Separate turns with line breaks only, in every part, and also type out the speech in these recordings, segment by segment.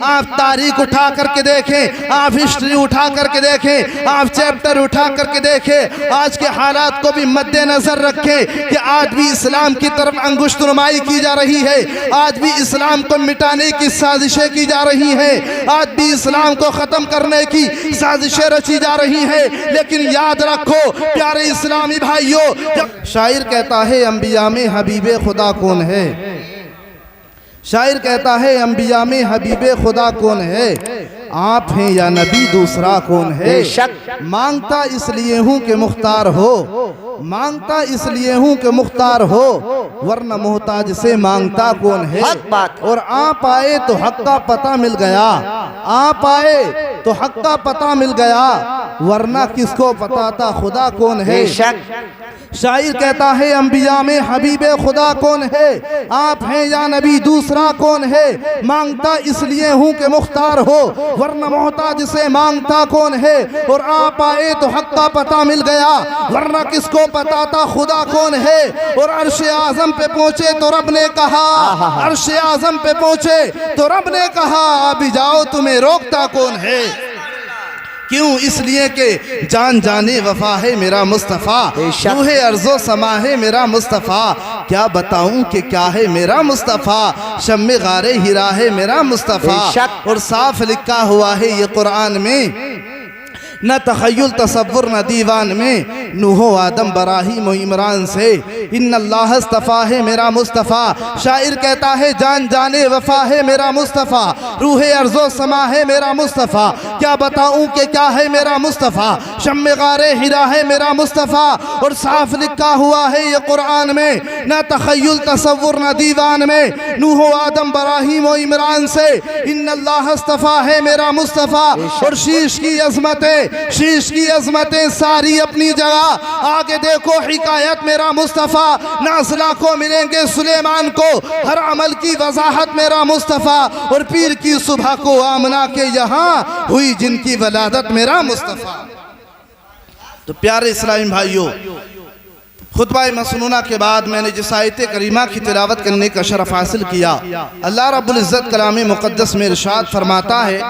आप तारीख उठा करके देखें, आप हिस्ट्री उठा करके देखें, आप चैप्टर उठा करके देखें, आज के हालात को भी मद्देनजर रखें कि आज भी इस्लाम की तरफ अंगुष्ठ नुमाई की जा रही है, आज भी इस्लाम को मिटाने की साजिशें की जा रही हैं, आज भी इस्लाम को ख़त्म करने की साजिशें रची जा रही हैं। लेकिन याद रखो प्यारे इस्लामी भाइयों, जब शायर कहता है अंबिया में हबीबे खुदा कौन है, शायर कहता है अंबिया में हबीबे खुदा कौन है, आप हैं या नबी दूसरा कौन है। मांगता इसलिए हूँ कि मुख्तार हो, मांगता इसलिए हूँ कि मुख्तार हो, वरना मोहताज से मांगता कौन है। और आप आए तो हक का पता मिल गया, आप आए तो हक का पता मिल गया, वरना किसको पता था खुदा कौन है। शायर कहता है अंबिया में हबीबे खुदा कौन है, आप हैं या नबी दूसरा कौन है। मांगता इसलिए हूँ कि मुख्तार हो, वरना मोहताज से मांगता कौन है। और आप आए तो हक का पता मिल गया, वरना किसको पता था खुदा कौन है। और अर्श आज़म पे पहुँचे तो रब ने कहा, अर्श आज़म पे पहुँचे तो रब ने कहा, अभी जाओ तुम्हें रोकता कौन है। क्यों? इसलिए कि जान जाने वफा है मेरा मुस्तफ़ा, रूहे अर्ज़ो समा है मेरा मुस्तफ़ा। क्या बताऊं कि क्या है मेरा मुस्तफ़ा, शम्मे गारे हिरा है मेरा मुस्तफ़ा। और साफ लिखा हुआ है ये कुरान में, न तखय्युल तसव्वुर न दीवान में, नूहो आदम बराहीम इमरान से, इन्नल्लाह इस्तफ़ा है मेरा मुस्तफ़ा। शायर कहता है जान जाने वफा है मेरा मुस्तफ़ा, रूहे अर्ज़ो समा है मेरा मुस्तफ़ा। क्या बताऊं कि क्या है मेरा मुस्तफ़ा, शम्मे गारे हिरा है मेरा मुस्तफ़ा। और साफ लिखा हुआ है ये कुरान में, न तखय्युल तसव्वुर न दीवान में, नूहो आदम बराहीम इमरान से, इन्नल्लाह इस्तफ़ा है मेरा मुस्तफ़ा। और शीश की अज़मतें, शीश की अज़मतें सारी अपनी जगह, आगे देखो हिकायत मेरा मुस्तफ़ा। नाज़ला को मिलेंगे सुलेमान को, हर अमल की वजाहत मेरा मुस्तफ़ा। और पीर की सुबह को आमना के यहाँ हुई जिनकी वलादत मेरा मुस्तफ़ा। तो प्यारे इस्लामी भाइयों, खुतबा मसनूना के बाद मैंने जिस आयत करीमा की तिलावत करने का शरफ हासिल किया, अल्लाह रब्बुल इज़्ज़त कलाम मुक़द्दस में इरशाद फरमाता है,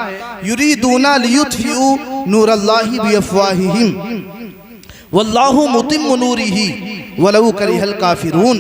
युरीदूना लियुत्फ़िउ नूरल्लाहि बिअफ़वाहिहिम वल्लाहु मुतिम्मु नूरिही वलौ करिहल काफ़िरून।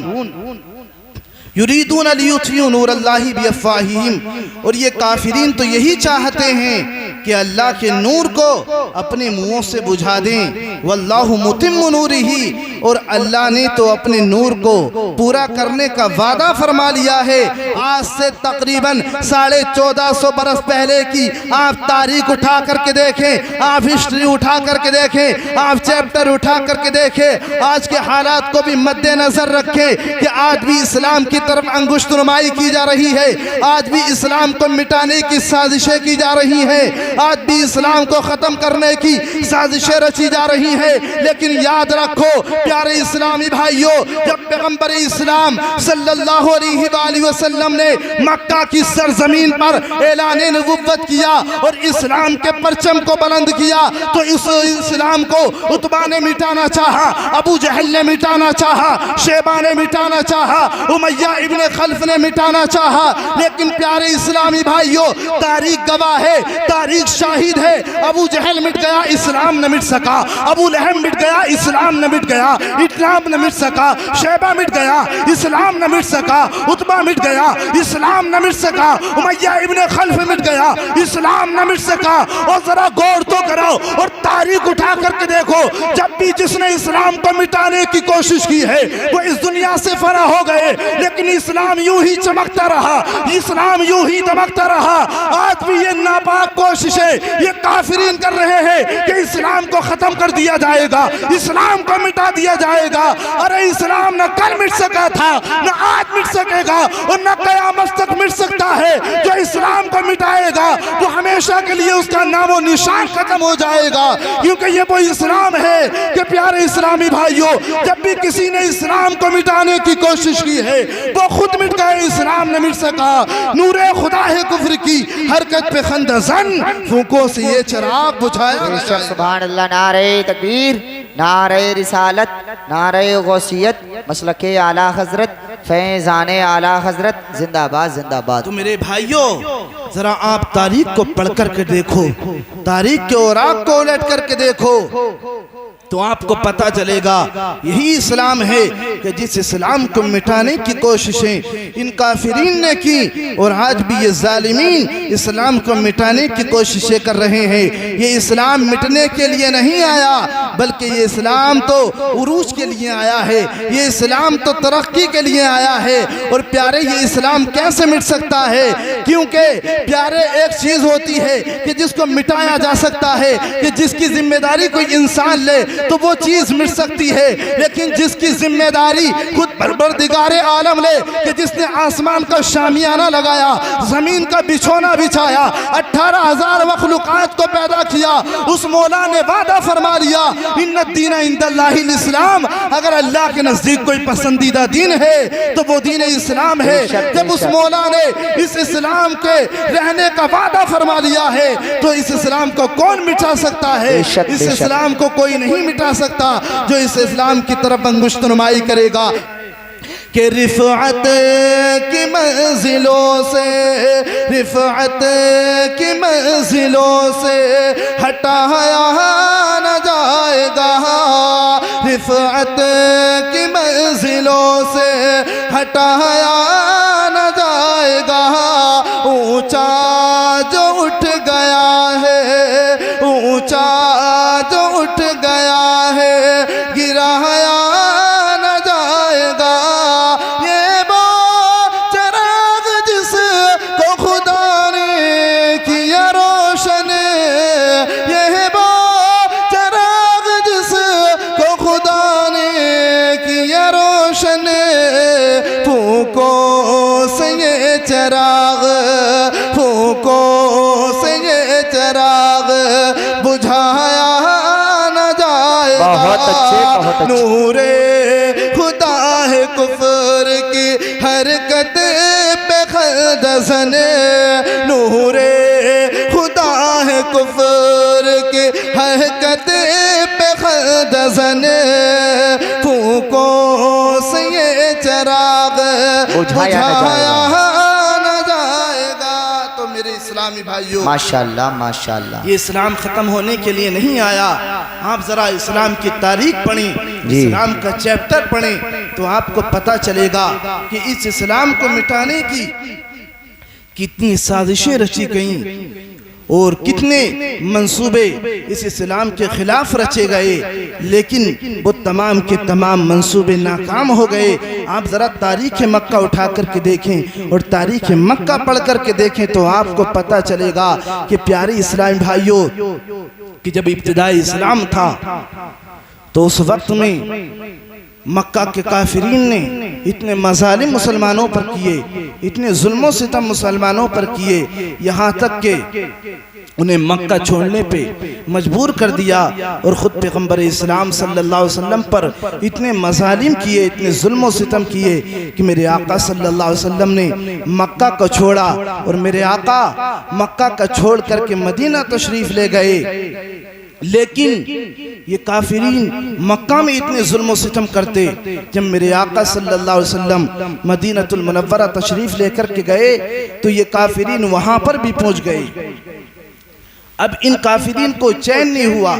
युरीदूना लियुत्फ़िउ नूरल्लाहि बिअफ़वाहिहिम, और ये काफिरीन तो यही चाहते हैं कि अल्लाह के नूर को अपने मुंहों से बुझा दें। वल्लाहु मुतिम्मु नूरिही, और अल्लाह ने तो अपने नूर को पूरा करने का वादा फरमा लिया है। आज से तकरीबन 1450 बरस पहले की आप तारीख उठा करके देखें, आप हिस्ट्री उठा करके देखें, आप चैप्टर उठा करके देखें, आज के हालात को भी मद्देनजर रखें कि आज भी इस्लाम की तरफ अंगुष्ठ नुमाई की जा रही है, आज भी इस्लाम को मिटाने की साजिशें की जा रही हैं, आज भी इस्लाम को ख़त्म करने की साजिशें रची जा रही हैं। लेकिन याद रखो प्यारे इस्लामी भाइयों, जब पैगंबर इस्लाम सल्लल्लाहु अलैहि वसल्लम ने मक्का की सरजमीन पर ऐलान नबुव्वत किया और इस्लाम के परचम को बुलंद किया, तो इस इस्लाम को उतबा ने मिटाना चाहा, अबू जहल ने मिटाना चाहा, शेबा ने मिटाना चाहा, उमय्या इब्ने खल्फ ने मिटाना चाहा। लेकिन प्यारे इस्लामी भाइयों, तारीख गवाह है, तारीख शाहिद है, अबू जहल मिट गया, इस्लाम न मिट सका, अबू लहब मिट गया, इस्लाम न मिट गया, इस्लाम न मिट सका, शेबा मिट गया, इस्लाम न मिट सका, उतबा मिट गया, इस्लाम न मिट सका, उमय्या इब्ने खल्फ मिट गया, इस्लाम न मिट सका। और जरा गौर तो करो और तारीख उठा करके देखो, जब भी जिसने इस्लाम को मिटाने की कोशिश की है वो इस दुनिया से फना हो गए, लेकिन इस्लाम यूं ही चमकता रहा, इस्लाम यूं ही दमकता रहा। आज भी ये नापाक कोशिशें ये काफिरीन कर रहे हैं कि इस्लाम को खत्म कर दिया जाएगा, इस्लाम को मिटा दिया जाएगा। अरे इस्लाम न कल मिट सका था, न आज मिट सकेगा और न क़यामत तक मिट सकता है। जो इस्लाम को मिटाएगा वो हमेशा के लिए उसका नामो निशान खत्म हो जाएगा, क्योंकि ये वो इस्लाम है कि प्यारे इस्लामी भाइयों, जब भी किसी ने इस्लाम को मिटाने की कोशिश की है वो खुद मिट गए, इस्लाम न मिट सका। नूरे खुदा है कुफ्र की हरकत पे खंदसन, फूकों से ये चिराग बुझाया।
सुभान अल्लाह, नारे तकबीर, नारे रिसालत, नारे गौसियत, मसलके आला हजरत, फैज़ाने आला हजरत, जिंदाबाद जिंदाबाद।
तो मेरे भाइयों, जरा आप तारीख को पढ़ करके देखो, तारीख के औराक को उलट करके देखो, तो आपको पता चलेगा यही इस्लाम है कि जिस इस्लाम को मिटाने की कोशिशें इन काफिरीन ने की, और आज भी ये जालिमीन इस्लाम को मिटाने की कोशिशें कर रहे हैं। ये इस्लाम मिटने के लिए नहीं आया, बल्कि ये इस्लाम तो उरूज के लिए आया है, ये इस्लाम तो तरक्की के लिए आया है। और प्यारे, ये इस्लाम कैसे मिट सकता है? क्योंकि प्यारे, एक चीज़ होती है कि जिसको मिटाया जा सकता है, कि जिसकी जिम्मेदारी कोई इंसान ले तो वो चीज मिट सकती है, लेकिन जिसकी जिम्मेदारी खुद परवरदिगारे आलम ले, कि जिसने आसमान का शामियाना लगाया, जमीन का बिछोना बिछाया, 18,000 मखलूकात को पैदा किया, उस मौला ने वादा फरमा लिया, इन्ना दीन इंदल्लाहिल इस्लाम, अगर अल्लाह के नजदीक कोई पसंदीदा दीन है तो वो दीन इस्लाम है। जब उस मौला ने इस इस्लाम के रहने का वादा फरमा लिया है, तो इस इस्लाम को कौन मिटा सकता है? इस इस्लाम को कोई नहीं मिटा सकता जो इस इस्लाम की तरफ अंगुष्ठ नुमाई करेगा। कि रिफ़अत की मंजिलों से, रिफ़अत की मंजिलों से हटाया न जाएगा, रिफ़अत की मंजिलों से हटाया न जाएगा। ऊंचा जो उठ गया है, ऊंचा जो उठ गया है, गिराया न जाएगा। ये वो चिराग जिसको खुदा ने किया रोशन, ये वो चिराग जिसको खुदा ने किया रोशन, फूको से ये चिराग, फूको से ये चिराग बुझाया न जाएगा।
बहुत अच्छे।
नूरे खुदा है कुफर की हरकत पे खदसन, नूरे खुदा है कुफर की हरकत पे खदसन, फूको से ये चिराग बुझाया न जाएगा। तो मेरे इस्लामी भाइयों,
माशाल्लाह माशाल्लाह,
ये इस्लाम ख़त्म होने के लिए नहीं आया। आप ज़रा इस्लाम की तारीख पढ़ें, इस्लाम का चैप्टर पढ़ें, तो आपको पता चलेगा कि इस इस्लाम को मिटाने की कितनी साजिशें रची गईं और कितने मंसूबे इस इस्लाम के खिलाफ रचे गए, लेकिन वो तमाम के तमाम मंसूबे नाकाम हो गए। आप ज़रा तारीख़ मक्का उठा करके देखें और तारीख़ मक्का पढ़ करके देखें, तो आपको पता चलेगा कि प्यारे इस्लामी भाइयों, कि जब इब्तिदाई इस्लाम था तो उस वक्त में मक्का के काफिरीन ने इतने मजालिम मुसलमानों पर किए, इतने जुल्मों सितम मुसलमानों पर किए, यहाँ तक के उन्हें मक्का छोड़ने पे मजबूर कर दिया। और ख़ुद पैगम्बर इस्लाम सल्लल्लाहु अलैहि वसल्लम पर इतने मजालिम किए, इतने जुल्मों सितम किए कि मेरे आका सल्लल्लाहु अलैहि वसल्लम ने मक्का को छोड़ा, और मेरे आका मक्का का छोड़ करके मदीना तशरीफ़ ले गए। लेकिन ये काफिरीन मक्का में इतने जुल्म सितम करते, जब मेरे आका सल्लल्लाहु अलैहि वसल्लम मदीनतुल मुनव्वरा तशरीफ़ लेकर के गए तो ये काफिरीन वहाँ पर भी पहुँच गए। अब इन काफिरीन को चैन नहीं हुआ,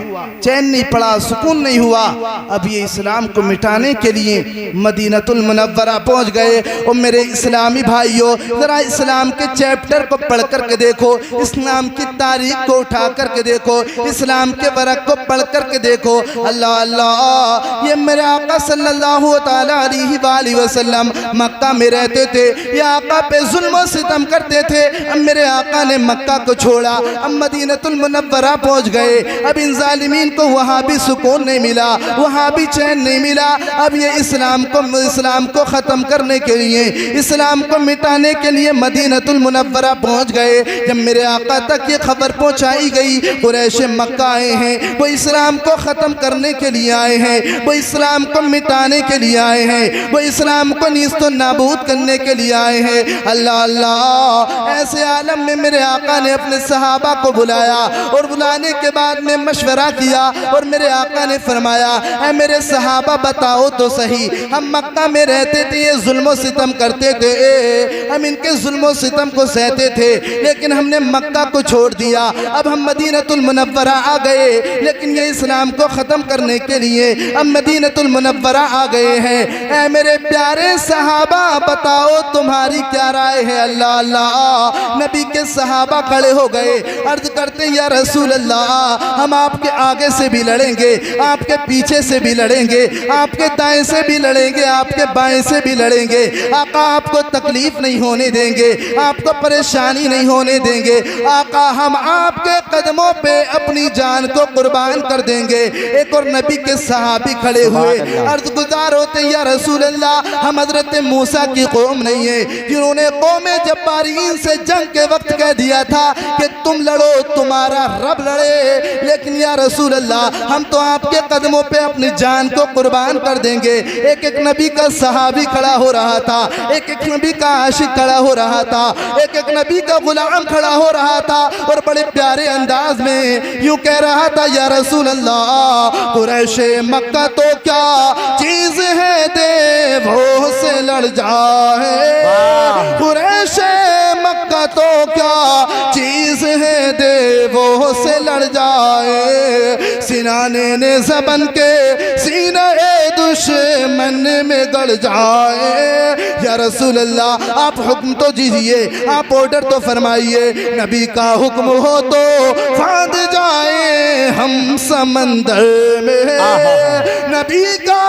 चैन नहीं पड़ा, सुकून नहीं हुआ। अब ये इस्लाम को मिटाने के लिए मदीनतुल मुनव्वरा पहुंच गए। और मेरे इस्लामी भाइयों, ज़रा इस्लाम के चैप्टर को पढ़ करके देखो, इस्लाम की तारीख को उठा करके देखो, इस्लाम के वरक़ को पढ़ करके देखो। अल्लाह अल्लाह, ये मेरे आका सल्लल्लाहु तआला अलैहि वसल्लम मक्का में रहते थे, ये आका पे जुल्म सितम करते थे। अब मेरे आका ने मक्का को छोड़ा, अब मदीनतुल मुनव्वरा पहुंच गए। अब इन जालिमीन को वहाँ भी सुकून नहीं मिला, वहाँ भी चैन नहीं मिला। अब ये इस्लाम को ख़त्म करने के लिए, इस्लाम को मिटाने के लिए मदीनतुल मुनव्वरा पहुंच गए। जब मेरे आका तक ये खबर पहुंचाई गई, कुरैश मक्का आए हैं, वो इस्लाम को ख़त्म करने के लिए आए हैं, वो इस्लाम को मिटाने के लिए आए हैं, वो इस्लाम को नीस्तो नाबूद करने के लिए आए हैं। अल्लाह अल्लाह, ऐसे आलम में मेरे आका ने अपने सहाबा को बुलाया, बुलाया और बुलाने के बाद में मशवरा किया और मेरे आका ने फरमाया, ऐ मेरे सहाबा बताओ तो सही, हम मक्का में रहते थे, ये जुल्म सितम करते थे, हम इनके जुल्म सितम को सहते थे, लेकिन हमने मक्का को छोड़ दिया, अब हम मदीनतुल मुनव्वरा आ गए, लेकिन ये इस्लाम को ख़त्म करने के लिए अब मदीनतुल मुनव्वरा आ गए हैं। ऐ मेरे प्यारे सहाबा बताओ तुम्हारी क्या राय है। अल्लाह अल्लाह, नबी के सहाबा खड़े हो गए, अर्ज करते या रसूल अल्लाह, हम आपके आगे से भी लड़ेंगे, आपके पीछे से भी लड़ेंगे, आपके दाएं से भी लड़ेंगे, आपके बाएं से भी लड़ेंगे। आका आपको तकलीफ नहीं होने देंगे, आपको परेशानी नहीं होने देंगे। आका हम आपके कदमों पे अपनी जान को कुर्बान कर देंगे। एक और नबी के सहाबी खड़े हुए, अर्ज गुजार होते या रसूल अल्लाह, हम हजरत मूसा की कौम नहीं है जिन्होंने कौमे जब्बारीन से जंग के वक्त कह दिया था कि तुम लड़ो तुम्हारा रब लड़े, लेकिन या रसूल अल्लाह हम तो आपके कदमों पे अपनी जान को कुर्बान कर देंगे। एक एक नबी का सहाबी खड़ा हो रहा था, एक एक नबी का आशिक खड़ा हो रहा था, एक एक नबी का गुलाम खड़ा हो रहा था और बड़े प्यारे अंदाज में यूं कह रहा था, या रसूल अल्लाह कुरैशे मक्का तो क्या चीज है, देवों से लड़ जाए। कुरैशे मक्का तो क्या चीज है, देवों से लड़ जाए। सिनाने ने ज़बन के सीने दुश्मन में गड़ जाए। या रसूल अल्लाह आप हुक्म तो दीजिए, आप ऑर्डर तो फरमाइए, नबी का हुक्म हो तो फांद जाए हम समंदर में, नबी का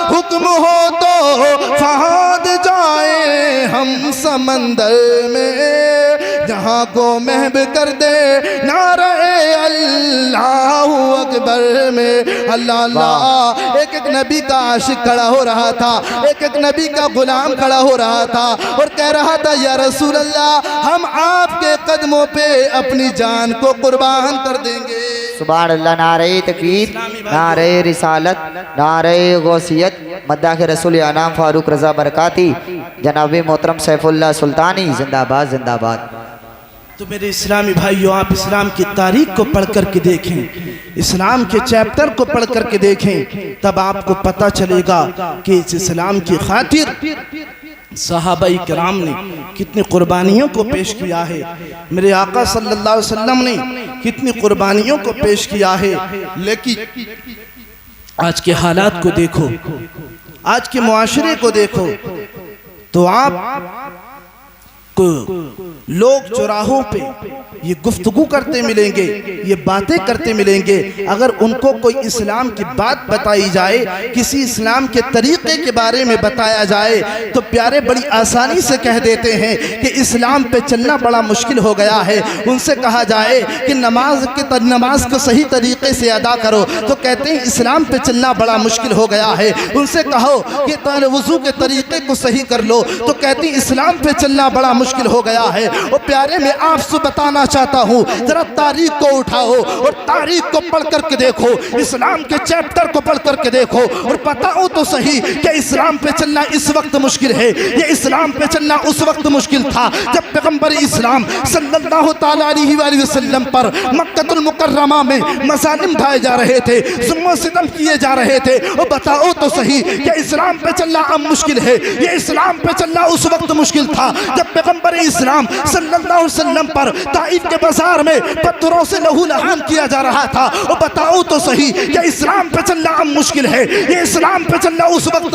हुक्म हो तो फांद जाए हम समंदर में, जहाँ को महब कर दे नारे अल्लाहु अकबर में। अल्लाह अल्लाह, एक एक नबी का आशिक खड़ा हो रहा था, एक एक नबी का गुलाम खड़ा हो रहा था और कह रहा था, या रसूल अल्लाह हम आपके कदमों पे अपनी जान को कुर्बान कर देंगे।
सुभान अल्लाह, नारे तकबीर, नारे रिसालत, नारे गौसियत, मद्दाह के रसूल अनाम फारूक रज़ा बरकाती जनाब मोहतरम सैफुल्लाह सुल्तानी जिंदाबाद जिंदाबाद।
तो मेरे इस्लामी भाइयों, आप इस्लाम की तारीख को पढ़ कर के देखें, इस्लाम के चैप्टर को पढ़ कर के देखें, तब आपको पता चलेगा कि इस इस्लाम की खातिर सहाबाई किराम ने कितनी कुर्बानियों को पेश किया है, मेरे आका सल्लल्लाहु अलैहि वसल्लम ने कितनी कुर्बानियों को पेश किया है। लेकिन आज के हालात को देखो, आज के मुआशरे को देखो, तो आप को लोग चौराहों पे ये गुफ्तगू करते मिलेंगे, ये बातें करते मिलेंगे। अगर उनको कोई इस्लाम की बात बताई जाए, किसी इस्लाम के तरीक़े के बारे में बताया जाए, तो प्यारे बड़ी आसानी से कह देते हैं कि इस्लाम पे चलना बड़ा मुश्किल हो गया है। उनसे कहा जाए कि नमाज को सही तरीक़े से अदा करो, तो कहते हैं इस्लाम पे चलना बड़ा मुश्किल हो गया है। उनसे कहो कि वज़ू के तरीक़े को सही कर लो, तो कहते हैं इस्लाम पे चलना बड़ा मुश्किल हो गया है। और प्यारे मैं आपसे बताना चाहता हूँ, जरा तारीख को उठाओ और तारीख को पढ़ करके देखो, इस्लाम के चैप्टर को पढ़ करके देखो और बताओ तो सही कि इस्लाम पे चलना इस वक्त मुश्किल है। ये इस्लाम पे चलना उस वक्त मुश्किल था जब पैगंबर इस्लाम सल्लल्लाहु ताला अलैहि वसल्लम पर मक्कतुल मुकर्रमा में मज़ालिम ढाए जा रहे थे, जुल्म सितम किए जा रहे थे। और बताओ तो सही कि इस्लाम पे चलना अब मुश्किल है। ये इस्लाम पे चलना उस वक्त मुश्किल था जब पैगंबर इस्लाम सल्लल्लाहु अलैहि वसल्लम पर ताइफ के बाजार में पत्थरों से लहू लहान किया जा रहा था। और बताओ तो सही कि इस्लाम पे चलना अब मुश्किल है। ये इस्लाम पे चलना उस वक्त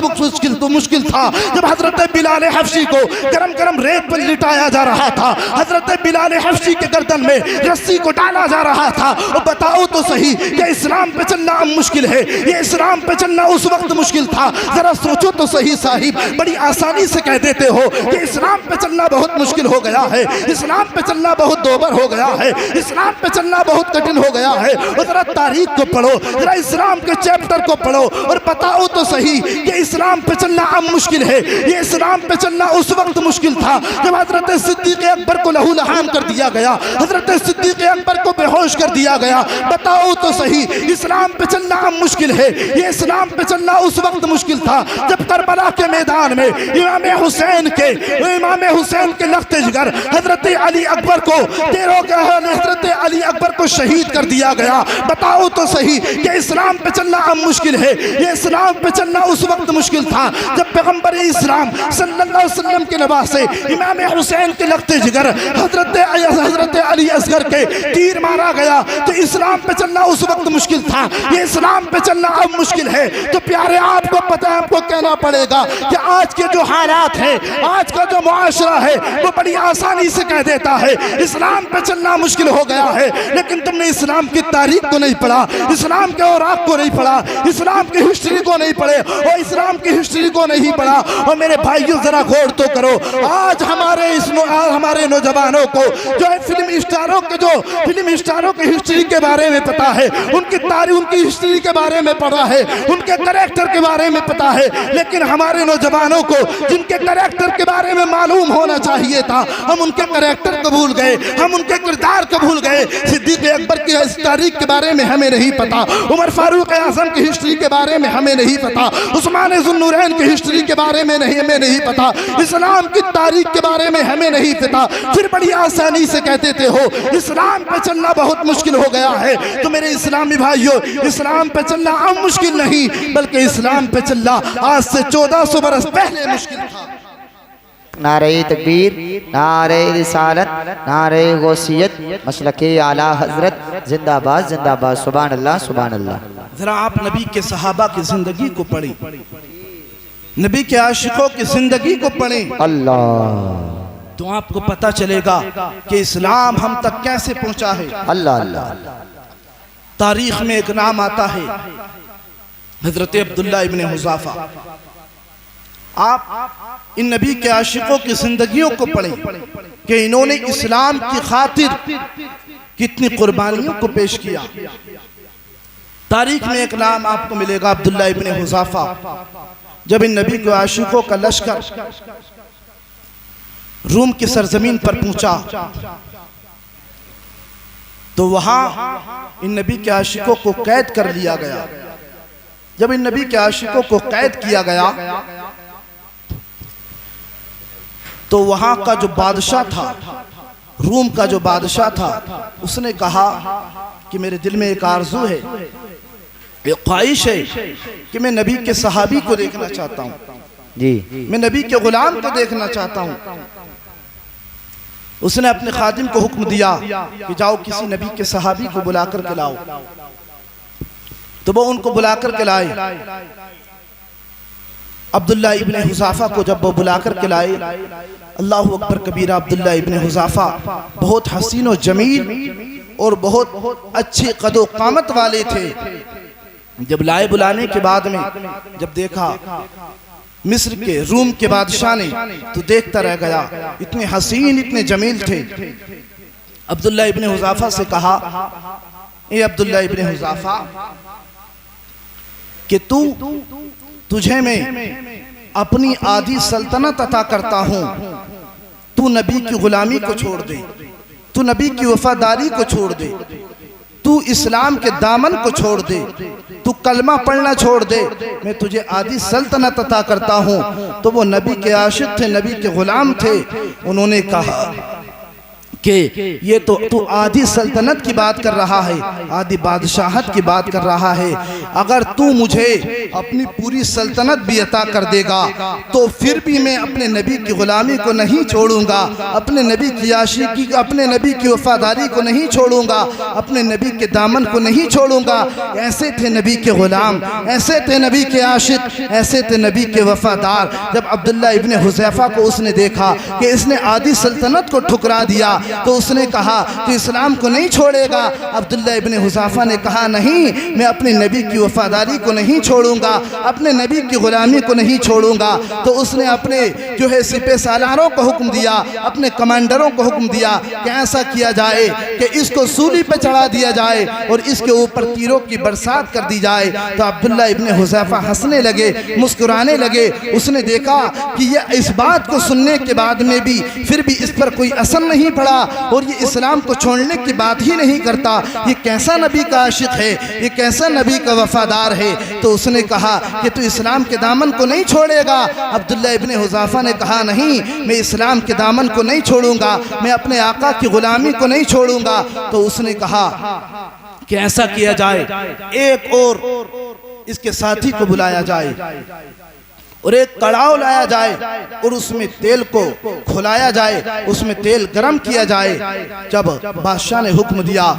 मुश्किल था जब हजरत बिलाल हबशी को गरम गरम रेत पर लिटाया जा रहा था, हजरत बिलाल हबशी के गर्दन में रस्सी को डाला जा रहा था। और बताओ तो सही कि इस्लाम पे चलना अब मुश्किल है। ये इस्लाम पे चलना उस वक्त मुश्किल था। जरा सोचो तो सही साहिब, बड़ी आसानी से कह देते हो कि इस्लाम पे चलना बहुत मुश्किल हो गया है, इस्लाम पे चलना बहुत दोबर हो गया है, इस्लाम पे चलना बहुत कठिन हो गया है। और जरा तारीख को पढ़ो, जरा इस्लाम के चैप्टर को पढ़ो और बताओ तो सही कि इस्लाम पे चलना अब मुश्किल है। ये इस्लाम पे चलना उस वक्त मुश्किल था जब हजरत सिद्दीक़ अकबर को लहू लहान कर दिया गया, हजरत सिद्दीक़ अकबर को बेहोश कर दिया गया। बताओ तो सही इस्लाम पे चलना अब मुश्किल है। ये इस्लाम पे चलना उस वक्त मुश्किल था जब करबला के मैदान में इमाम हुसैन के लख्ते जिगर हजरत अली अकबर को हजरत अली अकबर को शहीद कर दिया गया। बताओ तो सही कि इस्लाम पे चलना अब मुश्किल है। ये इस्लाम पे चलना उस वक्त मुश्किल था जब पैगंबर इस्लाम सल्लल्लाहु अलैहि वसल्लम के नवासे इमाम हुसैन के लगते जिगर हजरत अली असगर के तीर मारा गया। तो इस्लाम पे चलना उस वक्त मुश्किल था, ये इस्लाम पे चलना अब मुश्किल है। तो प्यारे आपको पता है, आपको कहना पड़ेगा कि आज के जो हालात हैं, आज का जो मुआशरा है वो बड़ी आसानी से कह देता है इस्लाम पे चलना मुश्किल हो गया है। लेकिन तुमने इस्लाम की तारीख को नहीं पढ़ा, इस्लाम के औराक को नहीं पढ़ा, इस्लाम की हिस्ट्री को नहीं पढ़े और इस्लाम की हिस्ट्री को नहीं पढ़ा। और मेरे भाइयों जरा गौर तो करो, आज हमारे नौजवानों को जो है फिल्म स्टारों की हिस्ट्री के बारे में पता है, उनकी तारीख उनकी हिस्ट्री के बारे में पढ़ा है, उनके कैरेक्टर के बारे में पता है। लेकिन हमारे नौजवानों को जिनके कैरेक्टर के बारे में मालूम होना चाहिए था, हम उनके कैरेक्टर को भूल गए, हम उनके किरदार को भूल गए। सिद्दीक अकबर की तारीख के बारे में हमें नहीं पता, उमर फारूक आजम की हिस्ट्री के बारे में हमें नहीं पता, उस्मान ज़ुन्नूरैन की हिस्ट्री के बारे में हमें नहीं पता, इस्लाम की तारीख के बारे में हमें नहीं पता। फिर बड़ी आसानी से कहते थे हो इस्लाम पे चलना बहुत मुश्किल हो गया है। तो मेरे इस्लामी भाइयों, इस्लाम पे चलना अब मुश्किल नहीं बल्कि इस्लाम पे चलना आज से 1400 बरस पहले मुश्किल था।
नारे तकबीर, नारे रिसालत, नारे गौसियत, मसलके आला हजरत जिंदाबाद जिंदाबाद। सुभान अल्लाह सुभान अल्लाह।
जरा आप नबी के सहाबा की जिंदगी को पढ़ें, नबी के आशिकों की जिंदगी को पढ़ें,
अल्लाह,
तो आपको पता चलेगा कि इस्लाम हम तक कैसे पहुंचा है।
अल्लाह अल्लाह।
तारीख में एक नाम आता है हजरत अब्दुल्ला इब्ने हुज़ाफा। आप इन नबी के आशिकों की जिंदगियों को पढ़ें कि इन्होंने इस्लाम की खातिर कितनी कुर्बानियों को पेश किया। तारीख में एक नाम आपको मिलेगा अब्दुल्ला इब्ने हुज़ाफा। जब इन नबी के आशिकों का लश्कर रूम की सरजमीन पर पहुंचा तो वहां इन नबी के आशिकों को कैद कर लिया गया। जब इन नबी के आशिकों को कैद किया गया तो वहां का जो बादशाह था, रूम का जो बादशाह था, उसने कहा कि मेरे दिल में एक आरजू है, एक ख्वाहिश है कि मैं नबी के सहाबी को देखना चाहता हूँ
जी,
मैं नबी के गुलाम को देखना चाहता हूँ। उसने अपने खादिम को हुक्म दिया कि जाओ किसी नबी के सहाबी को बुला कर के लाओ। तो वो उनको बुला कर के लाए। अब्दुल्ला इब्ने हुज़ाफा को जब वो बुला कर के लाए, अल्लाहु अकबर कबीरा, अब्दुल्ला इब्ने हुज़ाफा बहुत हसीन और जमील और बहुत अच्छे कदो कामत वाले थे। जब लाए बुलाने के बाद में जब देखा मिस्र के रूम के बादशाह ने, तो देखता रह गया, इतने हसीन इतने जमील थे। अब्दुल्ला इब्ने हुज़ाफा से कहा, ए अब्दुल्ला इब्ने हुज़ाफा, कि तुझे मैं अपनी आधी सल्तनत अता करता हूँ, तू नबी की गुलामी को छोड़ दे, तू नबी की वफादारी को छोड़ दे, तू इस्लाम के दामन को छोड़ दे, तू कलमा पढ़ना छोड़ दे, मैं तुझे आधी सल्तनत अता करता हूँ। तो वो नबी के आशिक थे, नबी के गुलाम थे। उन्होंने कहा कि ये तो तू आधी सल्तनत की बात कर रहा है, आधी बादशाहत की बात कर रहा है। अगर तू मुझे अपनी पूरी सल्तनत भी अता कर देगा तो फिर भी मैं अपने नबी की गुलामी को नहीं छोड़ूंगा, अपने नबी की आशिकी, अपने नबी की वफादारी को नहीं छोड़ूंगा, अपने नबी के दामन को नहीं छोड़ूंगा। ऐसे थे नबी के गुलाम, ऐसे थे नबी के आशिक, ऐसे थे नबी के वफादार। जब अब्दुल्ला इब्ने हुज़ैफा को उसने देखा कि इसने आधी सल्तनत को ठुकरा दिया तो उसने कहा कि इस्लाम को नहीं छोड़ेगा। अब्दुल्ला इब्ने हुज़ाफा ने कहा, नहीं, मैं अपने नबी की वफादारी को नहीं छोड़ूंगा, अपने नबी की गुलामी को नहीं छोड़ूंगा। तो उसने अपने जो है सिपह सालारों को हुक्म दिया, अपने कमांडरों को हुक्म दिया कि ऐसा किया जाए कि इसको सूली पे चढ़ा दिया जाए और इसके ऊपर तीरों की बरसात कर दी जाए। तो अब्दुल्ला इब्ने हुज़ैफा हंसने लगे, मुस्कुराने लगे। उसने देखा कि यह इस बात को सुनने के बाद में भी फिर भी इस पर कोई असर नहीं पड़ा। और ये इस्लाम को छोड़ने की बात ही नहीं करता, ये कैसा नबी का आशिक है, ये कैसा नबी का वफादार है। तो उसने कहा कि तू इस्लाम के दामन को नहीं छोड़ेगा। अब्दुल्ला इब्ने हुज़ाफा ने कहा नहीं, मैं इस्लाम के दामन को नहीं छोड़ूंगा, मैं अपने आका की गुलामी को नहीं छोड़ूंगा। तो उसने कहा कि ऐसा किया जाए, एक और इसके साथी को बुलाया जाए और एक कड़ाव लाया जाए और उसमें तेल को खुलाया जाए, उसमें तेल गरम किया जाए। जब बादशाह ने हुक्म दिया,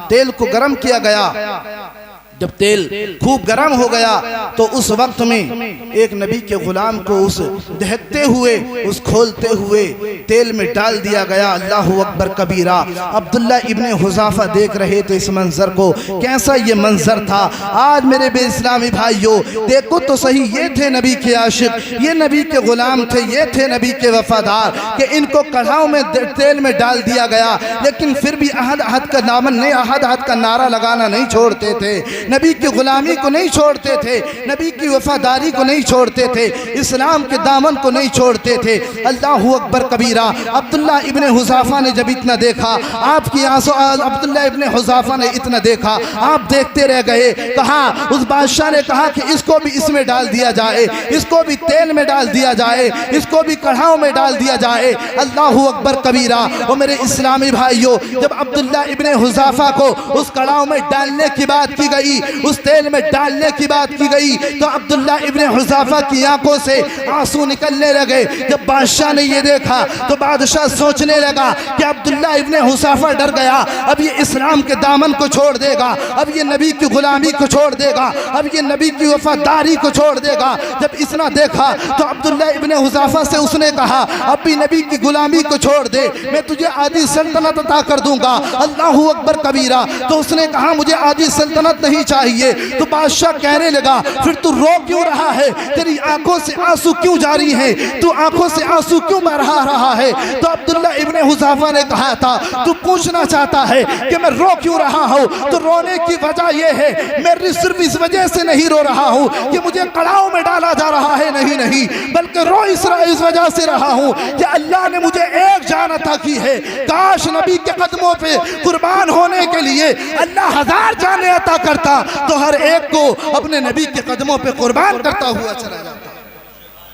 तेल को गरम किया गया। जब तेल खूब गर्म हो गया तो उस वक्त में एक नबी के गुलाम को उस दहकते हुए, उस खोलते हुए तेल में डाल दिया गया। अल्लाहु अकबर कबीरा। अब्दुल्ला इब्ने हुज़ाफा देख रहे थे इस मंजर को, कैसा ये मंजर था। आज मेरे बेइस्लामी भाइयों देखो तो सही, ये थे नबी के आशिक, ये नबी के गुलाम थे, ये थे नबी के वफादार, कि इनको कढ़ाव में तेल में डाल दिया गया, लेकिन फिर भी अहद अहद का दामन नहीं, अहद अहद का नारा लगाना नहीं छोड़ते थे, नबी की गुलामी को नहीं छोड़ते थे, नबी की वफादारी को नहीं छोड़ते थे, इस्लाम के दामन को नहीं छोड़ते थे। अल्लाहु अकबर कबीरा। अब्दुल्ला इब्ने हुज़ाफा ने जब इतना देखा, आपकी आंसू, अब्दुल्ला इब्ने हुज़ाफा ने इतना देखा, आप देखते रह गए। कहा, उस बादशाह ने कहा कि इसको भी इसमें डाल दिया जाए, इसको भी तेल में डाल दिया जाए, इसको भी कढ़ाव में डाल दिया जाए। अल्लाहु अकबर कबीरा। और मेरे इस्लामी भाइयों, जब अब्दुल्ला इब्ने हुज़ाफा को उस कढ़ाव में डालने की बात की गई, उस तेल में डालने की बात की गई, तो अब्दुल्ला इब्ने हुज़ाफा की आंखों से आंसू निकलने लगे। जब बादशाह ने ये देखा तो बादशाह सोचने लगा कि अब्दुल्ला इब्ने हुज़ाफा डर गया, अब ये इस्लाम के दामन को छोड़ देगा, अब ये नबी की गुलामी को छोड़ देगा, अब ये नबी की वफादारी को छोड़ देगा। जब इसने देखा तो अब्दुल्ला इब्ने हुज़ाफा से उसने कहा, अब भी नबी की गुलामी को छोड़ दे, मैं तुझे आधी सल्तनत अता कर दूंगा। अल्लाहु अकबर कबीरा। तो उसने कहा, मुझे आधी सल्तनत नहीं चाहिए। तो बादशाह कहने लगा, फिर तू रो क्यों रहा है, तेरी आंखों से आंसू क्यों जारी है, तू आंखों से आंसू क्यों बहा रहा है। तो अब्दुल्ला इब्ने हुज़ाफा ने कहा था, तू पूछना चाहता है कि मैं रो क्यों रहा हूँ, तो रोने की वजह यह है, मैं सिर्फ इस वजह से नहीं रो रहा हूँ कि मुझे कड़ाव में डाला जा रहा है, नहीं, बल्कि रो इस वजह से रहा हूँ कि अल्लाह ने मुझे एक जान अता की है। काश नबी के कदमों पे कुर्बान होने के लिए अल्लाह 1000 जानें अता करता तो हर एक को अपने नबी के कदमों पे कुर्बान करता हुआ चला जाता।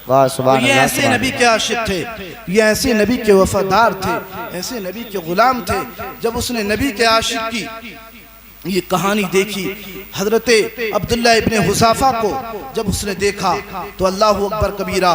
वाह सुभान
ये
अल्लाह,
ऐसे नबी के आशिक थे, ये ऐसे नबी के वफादार थे, ऐसे नबी के गुलाम थे। जब उसने नबी के आशिक की ये कहानी देखी, हजरते अब्दुल्ला इब्ने हुज़ाफा को जब उसने देखा तो अल्लाहु अकबर कबीरा,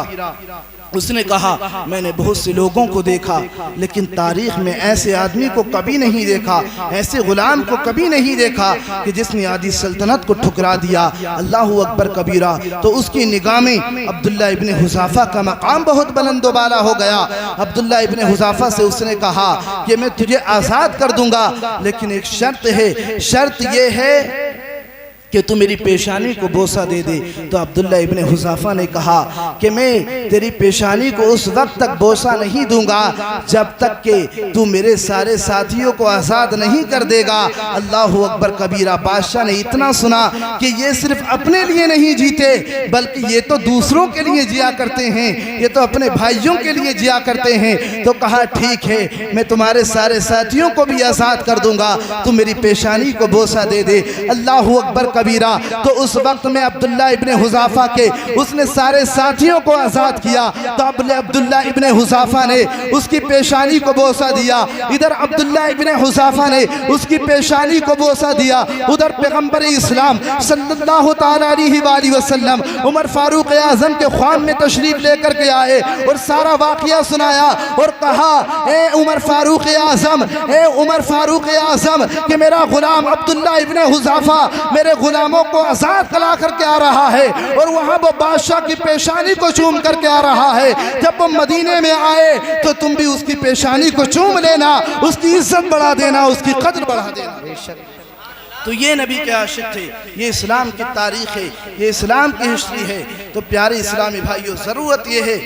उसने कहा, मैंने बहुत से लोगों को देखा लेकिन तारीख में ऐसे आदमी को कभी नहीं देखा, ऐसे गुलाम को कभी नहीं देखा कि जिसने आधी सल्तनत को ठुकरा दिया। अल्लाहु अकबर कबीरा। तो उसकी निगाह में अब्दुल्ला इब्ने हुज़ाफा का मकाम बहुत बुलंदोबाला हो गया। अब्दुल्ला इब्ने हुज़ाफा से उसने कहा कि मैं तुझे आज़ाद कर दूंगा, लेकिन एक शर्त है, शर्त यह है कि तू मेरी पेशानी को बोसा दे दे। तो अब्दुल्ला इब्ने हुज़ाफा ने कहा कि मैं तेरी पेशानी को उस वक्त तक बोसा नहीं दूंगा जब तक कि तू मेरे सारे साथियों को आज़ाद नहीं कर देगा। अल्लाहु अकबर कबीरा। बादशाह ने इतना सुना कि ये सिर्फ अपने लिए नहीं जीते बल्कि ये तो दूसरों के लिए जिया करते हैं, ये तो अपने भाइयों के लिए जिया करते हैं। तो कहा, ठीक है, मैं तुम्हारे सारे साथियों को भी आज़ाद कर दूंगा, तू मेरी पेशानी को बोसा दे दे। अल्लाहु अकबर कबीरा। तो उस वक्त में अब्दुल्ला इब्ने हुज़ाफा के उसने सारे साथियों को आज़ाद किया। तो अब्दुल्ला इब्ने हुज़ाफा ने उसकी पेशानी को बोसा दिया। इधर अब्दुल्ला इब्ने हुज़ाफा ने उसकी पेशानी को बोसा दिया, उधर पैगंबर इस्लाम सल्लल्लाहु तआला अलैहि वसल्लम उमर फारूक आज़म के ख्वाम में तशरीफ लेकर के आए और सारा वाक़या सुनाया और कहा, ए उमर फारूक आज़म, ए उमर फारूक आज़म, कि मेरा गुलाम अब्दुल्ला इब्ने हुज़ाफा मेरे गुलामों को आज़ाद करा करके आ रहा है और वहाँ वो बादशाह की पेशानी को चूम करके आ रहा है। जब वो मदीने में आए तो तुम भी उसकी पेशानी को चूम लेना, उसकी इज्जत बढ़ा देना, उसकी कद्र बढ़ा देना। तो ये नबी के आशिक थे, ये इस्लाम की तारीख़ है, ये इस्लाम की हिस्ट्री है। तो प्यारे इस्लामी भाइयों, ज़रूरत ये है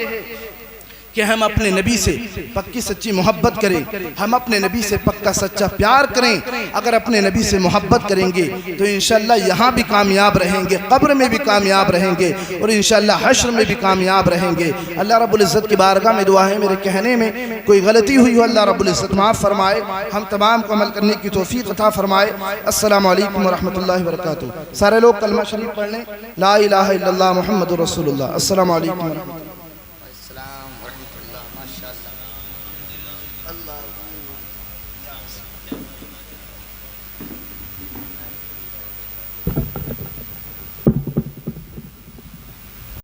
कि हम अपने नबी से पक्की सच्ची मोहब्बत करें, हम अपने नबी से पक्का सच्चा प्यार करें। अगर अपने नबी से मोहब्बत करेंगे तो इंशाअल्लाह यहाँ भी कामयाब रहेंगे, कब्र में भी कामयाब रहेंगे और इंशाअल्लाह हश्र में भी कामयाब रहेंगे। अल्लाह रब्बुल इज़्ज़त की बारगाह में दुआ है, मेरे कहने में कोई गलती हुई हो अल्लाह रब्बुल इज़्ज़त माफ़ फरमाए, हम तमाम को अमल करने की तौफीक अता फरमाए। अस्सलामु अलैकुम व रहमतुल्लाहि व बरकातुहू। सारे लोग कलमा शरीफ पढ़ लें, ला इलाहा इल्लल्लाह मुहम्मदुर रसूलुल्लाह। अस्सलामु अलैकुम व रहमतुल्लाह।